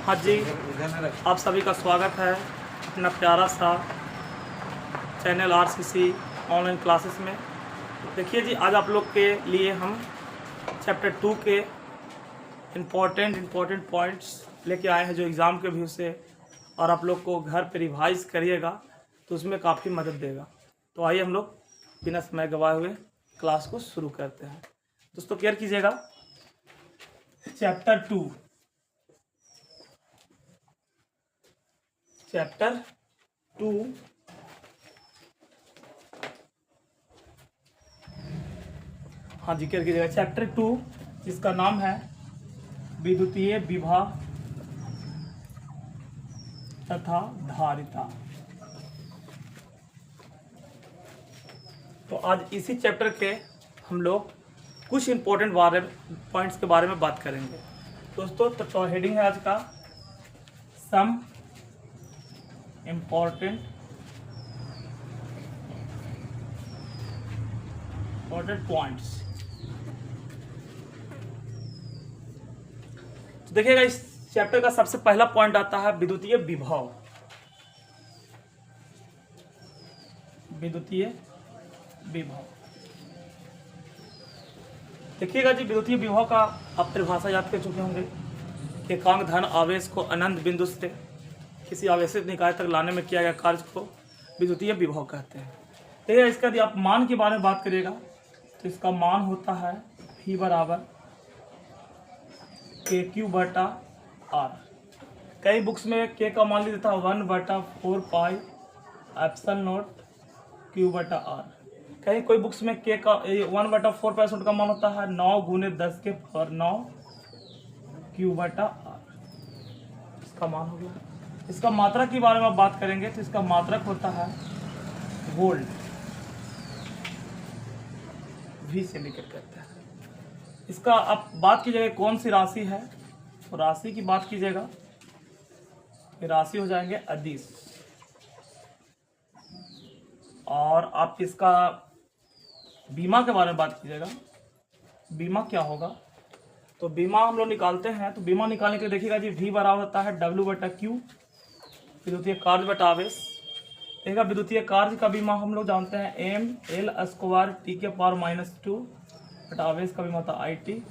हाँ जी, आप सभी का स्वागत है अपना प्यारा सा चैनल आरसीसी ऑनलाइन क्लासेस में। देखिए जी, आज आप लोग के लिए हम चैप्टर 2 के इम्पोर्टेंट पॉइंट्स लेके आए हैं जो एग्ज़ाम के व्यू से और आप लोग को घर पे रिवाइज करिएगा तो उसमें काफ़ी मदद देगा। तो आइए हम लोग बिना समय गवाए हुए क्लास को शुरू करते हैं। दोस्तों केयर कीजिएगा, चैप्टर 2 हाँ जी, केयर कीजिएगा। चैप्टर 2 जिसका नाम है विद्युतीय विभव तथा धारिता। तो आज इसी चैप्टर के हम लोग कुछ इम्पोर्टेंट पॉइंट्स के बारे में बात करेंगे। दोस्तों तो हेडिंग है आज का सम इम्पोर्टेंट पॉइंट्स। तो देखिएगा, इस चैप्टर का सबसे पहला पॉइंट आता है विद्युतीय विभव। विद्युतीय विभव देखिएगा जी, विद्युतीय विभव का आप परिभाषा याद कर चुके होंगे। एकांक धन आवेश को अनंत बिंदु से किसी आवेशित निकाय तक लाने में किया गया कार्य को विद्युतीय विभव कहते हैं। देखिए, इसका यदि आप मान के बारे में बात करिएगा तो इसका मान होता है V बराबर KQ बटा R। कई बुक्स में K का मान लिया था 1/4 पाई एप्सिलॉन नॉट Q बटा R। कहीं कोई बुक्स में K का 1/4 का मान होता है 9 गुने 10 के पावर 9 Q बटा R। इसका मान हो गया। इसका मात्रक के बारे में बात करेंगे तो इसका मात्रक होता है वोल्ट, V से लेकर करते हैं। इसका आप बात कीजिएगा कौन सी राशि है, तो राशि की बात कीजिएगा, राशि हो जाएंगे अदिश। और आप इसका बीमा के बारे में बात कीजिएगा, बीमा क्या होगा, तो बीमा हम लोग निकालते हैं। तो बीमा निकालने के लिए देखिएगा जी, V बराबर होता है W बटा Q, विद्युतीय कार्य बटा आवेश। देखिएगा, विद्युतीय कार्य का बीमा हम लोग जानते हैं M/L² T के पावर -2 बटा आवेश का बीमा होता है IT।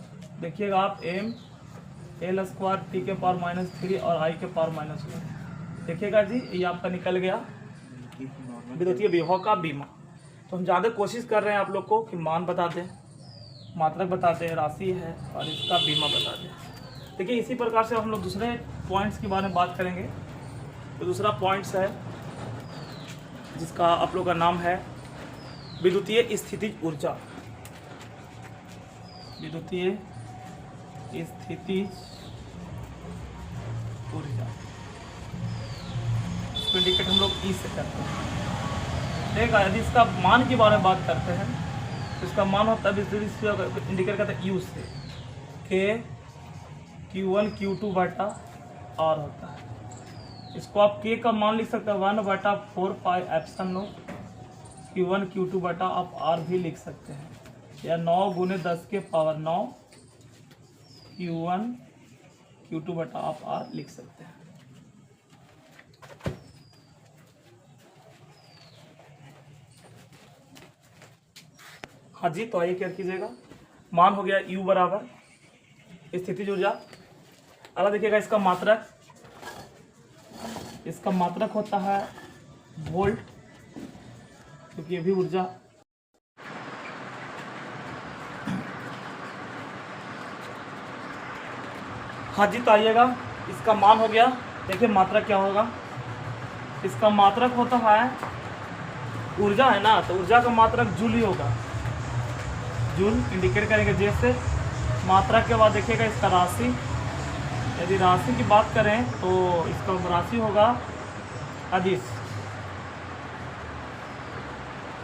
देखिएगा आप M/L² T के पावर -3 और I के पावर -1। देखिएगा जी, ये आपका निकल गया विद्युतीय विभव का बीमा। तो हम ज़्यादा कोशिश कर रहे हैं आप लोग को कि मान बता दें, मात्रक बता दें, राशि है और इसका बीमा बता दें। देखिए, इसी प्रकार से हम लोग दूसरे पॉइंट्स के बारे में बात करेंगे। तो दूसरा पॉइंट्स है जिसका आप लोग का नाम है विद्युतीय स्थितिज ऊर्जा। विद्युतीय स्थितिज ऊर्जा, इसको इंडिकेट हम लोग ई से करते हैं। देखा, यदि इसका मान के बारे में बात करते हैं तो इसका मान होता है इंडिकेट करते हैं U से, K Q1 Q2 बटा R होता है। इसको आप K का मान लिख सकते हैं 1/4 pi epsilon not Q1 Q2 बटा आप R भी लिख सकते हैं, या 9 गुने 10 के पावर 9 Q1 Q2 बटा आप R लिख सकते हैं। हाँ जी, तो आइए क्या कीजिएगा, मान हो गया U बराबर स्थितिज ऊर्जा। अगला देखिएगा, इसका मात्रक होता है वोल्ट, क्योंकि ये भी ऊर्जा। हाँ जी, तो आइएगा, इसका मान हो गया। देखिए मात्रक क्या होगा, इसका मात्रक होता है ऊर्जा है ना, तो ऊर्जा का मात्रक जूल ही होगा। जूल इंडिकेट करेंगे जैसे। मात्रक के बाद देखिएगा इसका राशि, यदि राशि की बात करें तो इसका राशि होगा अदिश।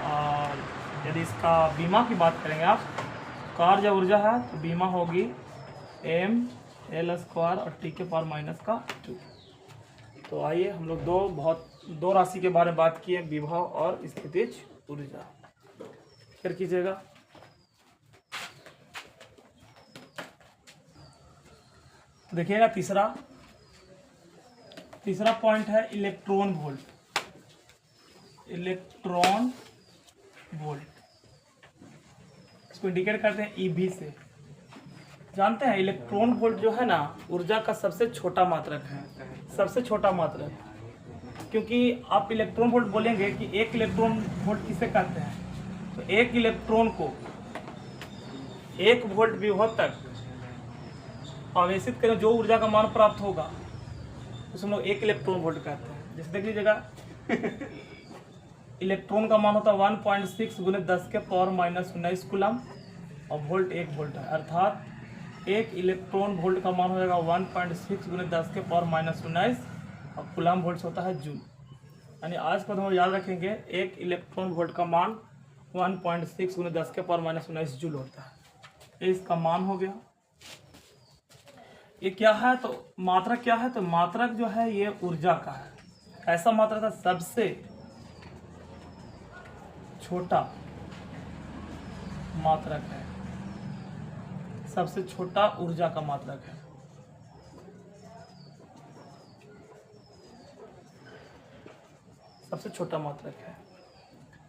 और यदि इसका बीमा की बात करेंगे आप, कार्य या ऊर्जा है तो बीमा होगी M/L² और T के पावर -2। तो आइए हम लोग दो राशि के बारे में बात किए, विभव और स्थितिज ऊर्जा। फिर कीजिएगा, देखिएगा तीसरा तीसरा पॉइंट है इलेक्ट्रॉन वोल्ट। इलेक्ट्रॉन वोल्ट इसको इंडिकेट करते हैं ईबी से। जानते हैं इलेक्ट्रॉन वोल्ट जो है ना ऊर्जा का सबसे छोटा मात्रक है, सबसे छोटा मात्रक। क्योंकि आप इलेक्ट्रॉन वोल्ट बोलेंगे कि एक इलेक्ट्रॉन वोल्ट किसे कहते हैं, तो एक इलेक्ट्रॉन को 1 वोल्ट विभव तक आवेशित करें जो ऊर्जा का मान प्राप्त होगा उसे हम लोग 1 इलेक्ट्रॉन वोल्ट कहते हैं। जैसे देख लीजिएगा इलेक्ट्रॉन का मान होता है 1.6 × 10⁻⁻19 कूलम और वोल्ट 1 वोल्ट है, अर्थात 1 इलेक्ट्रॉन वोल्ट का मान हो जाएगा 1.6 × 10⁻⁻19 और कूलम वोल्ट होता है जूल। यानी आज को हम याद रखेंगे 1 इलेक्ट्रॉन वोल्ट का मान 1.6 × 10⁻⁻19 जूल होता है। ये इसका मान हो गया। ये क्या है, तो मात्रक क्या है, तो मात्रक जो है ये ऊर्जा का है। ऐसा मात्रक था सबसे छोटा मात्रक है, सबसे छोटा ऊर्जा का मात्रक है। सबसे छोटा मात्रक है।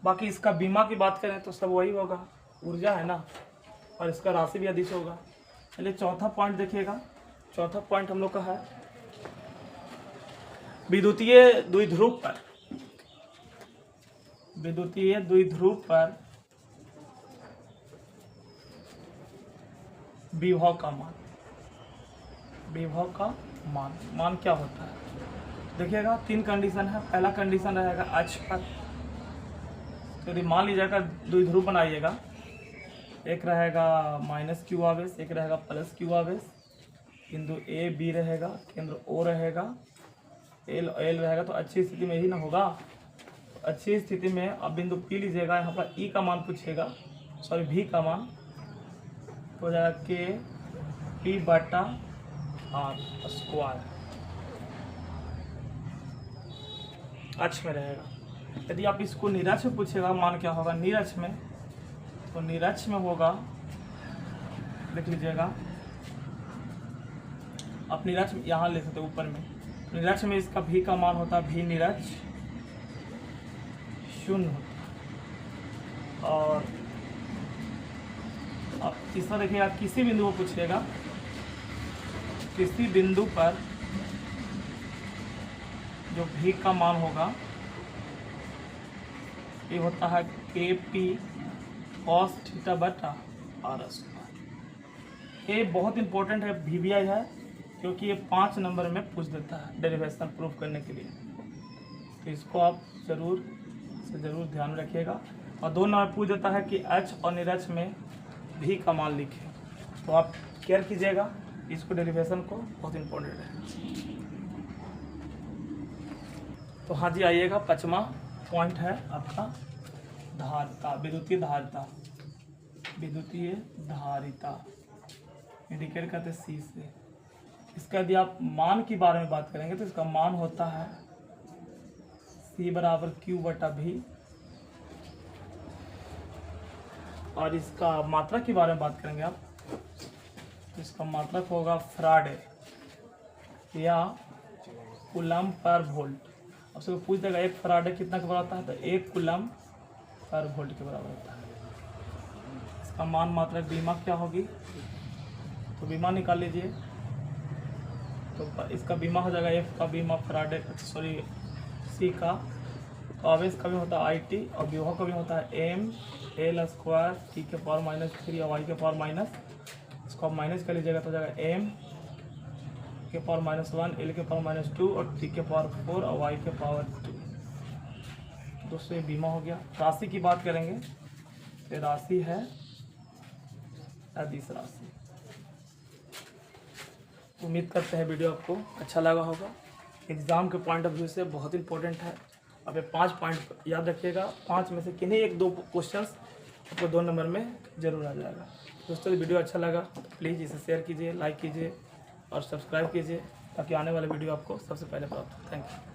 बाकी इसका बीमा की बात करें तो सब वही होगा, ऊर्जा है ना, और इसका राशि भी अधिक होगा। चलिए चौथा पॉइंट देखिएगा। चौथा पॉइंट हम लोग का है विद्युतीय द्विध्रुव पर, विद्युतीय द्विध्रुव पर विभव का मान। विभव का मान क्या होता है देखिएगा। 3 कंडीशन है। पहला कंडीशन रहेगा अक्ष पर, तो यदि मान लीजिएगा द्विध्रुव बनाइएगा, एक रहेगा -q आवेश, एक रहेगा +q आवेश, बिंदु A B रहेगा, केंद्र O रहेगा, L रहेगा, तो अच्छी स्थिति में ही ना होगा। तो अच्छी स्थिति में अब बिंदु P लीजिएगा, यहाँ पर E का मान पूछेगा, सॉरी V का मान तो हो जाएगा K/r²। अक्ष में रहेगा। यदि आप इसको निरक्ष में पूछेगा मान क्या होगा निरक्ष में, तो निरक्ष में होगा, देख लीजिएगा आप निरक्ष यहाँ ले सकते ऊपर में। निरक्ष में इसका भी का मान होता है भी निरक्ष 0 होता है। और अब तीसरा देखिएगा, किसी बिंदु को पूछिएगा, किसी बिंदु पर जो भी का मान होगा ये होता है KP cos θ/r²। ये बहुत इंपॉर्टेंट है, VBI है, क्योंकि ये 5 नंबर में पूछ देता है डेरिवेशन प्रूफ करने के लिए। तो इसको आप जरूर ध्यान में रखिएगा। और 2 नंबर पूछ देता है कि अक्ष और निरक्ष में भी का मान लिखें, तो आप केयर कीजिएगा इसको, डेरिवेशन को, बहुत इंपॉर्टेंट है। तो हाँ जी आइएगा, 5वां पॉइंट है आपका धारिता, विद्युतीय धारिता। विद्युतीय धारिता इंडिकेट करते C से। इसका यदि आप मान के बारे में बात करेंगे तो इसका मान होता है C = Q/V। और इसका मात्रक के बारे में बात करेंगे आप तो इसका मात्रक होगा फैराडे या कूलम पर वोल्ट। अब सबको पूछ देगा 1 फैराडे कितना के बराबर होता है, तो 1 कूलम पर वोल्ट के बराबर होता है। इसका मान मात्रक बीमा क्या होगी, तो बीमा निकाल लीजिए। तो इसका बीमा हो जाएगा F का बीमा फैराडे, सॉरी C का, तो आवेश का भी होता है IT और विभव का भी होता है M L² T⁻³ और Y⁻, इसको आप माइनस कर लीजिएगा तो हो जाएगा M K⁻⁻1 L⁻2 और T⁻4 और Y⁻2। दोस्तों ये बीमा हो गया। राशि की बात करेंगे तो राशि है अदिश राशि। उम्मीद करते हैं वीडियो आपको अच्छा लगा होगा। एग्ज़ाम के पॉइंट ऑफ व्यू से बहुत इंपॉर्टेंट है। अब ये 5 पॉइंट याद रखिएगा, 5 में से किन्हीं 1-2 क्वेश्चंस आपको 2 नंबर में जरूर आ जाएगा। दोस्तों वीडियो अच्छा लगा तो प्लीज़ इसे शेयर कीजिए, लाइक कीजिए और सब्सक्राइब कीजिए, ताकि आने वाले वीडियो आपको सबसे पहले प्राप्त हो। Thank you.